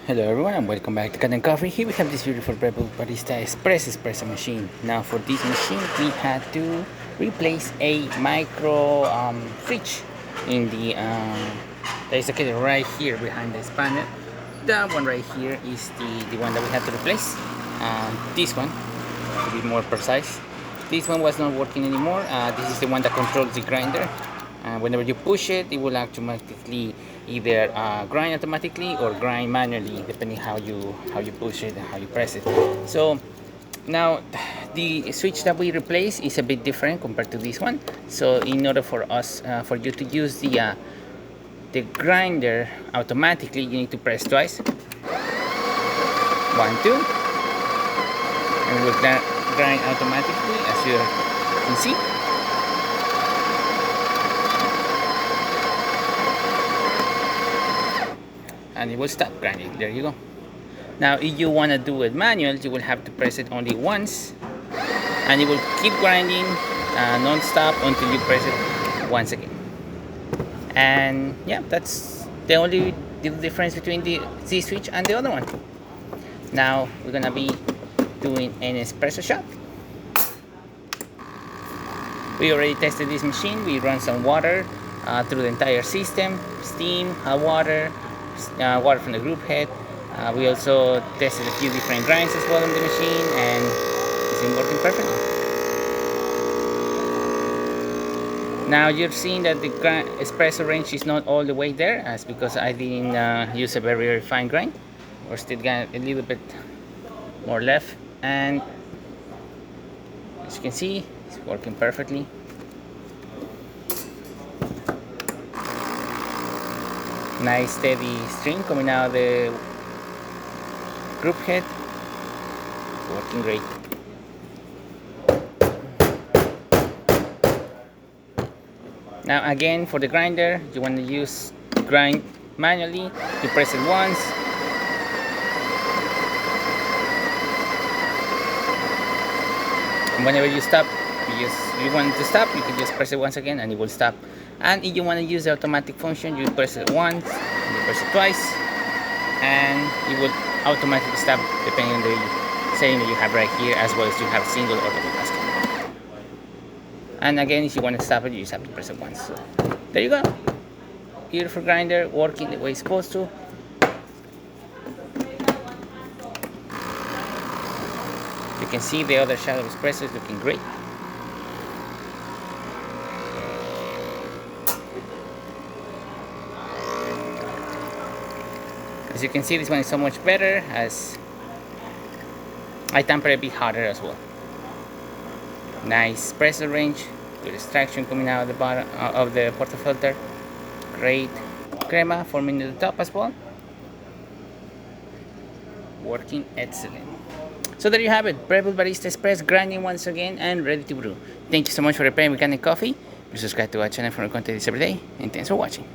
Hello everyone and welcome back to Kanen Coffee. Here we have this beautiful Breville Barista espresso machine. Now for this machine we had to replace a micro fridge in the that is located right here behind this panel. That one right here is the one that we had to replace. This one, to be more precise, this one was not working anymore. This is the one that controls the grinder. Whenever you push it, it will automatically either grind automatically or grind manually, depending how you push it and how you press it. So now the switch that we replace is a bit different compared to this one. So in order for us for you to use the grinder automatically, you need to press twice. 1, 2, and it will grind automatically, as you can see. And it will stop grinding. There you go. Now if you want to do it manual, you will have to press it only once and it will keep grinding non-stop until you press it once again. And yeah, that's the only difference between this switch and the other one. Now we're gonna be doing an espresso shot. We already tested this machine. We run some water through the entire system, steam, hot water, water from the group head. We also tested a few different grinds as well on the machine, and it's been working perfectly. Now you're seeing that the espresso range is not all the way there, as because I didn't use a very fine grind. We're still got a little bit more left, and as you can see, it's working perfectly. Nice steady stream coming out of the group head. Working great. Now again, for the grinder, you want to grind manually. You press it once. And whenever you stop, you want it to stop, you can just press it once again and it will stop. And if you want to use the automatic function, you press it once, you press it twice, and it will automatically stop depending on the setting that you have right here, as well as you have single or double gasket. And again, if you want to stop it, you just have to press it once. So there you go. Beautiful grinder, working the way it's supposed to. You can see the other shot of espresso is looking great. As you can see, this one is so much better, as I tamper a bit harder as well. Nice espresso range, good extraction coming out of the bottom of the portafilter. Great crema forming at the top as well. Working excellent. So there you have it, Breville Barista Express, grinding once again and ready to brew. Thank you so much for repairing Kanen Coffee. Please subscribe to our channel for more content every day, and thanks for watching.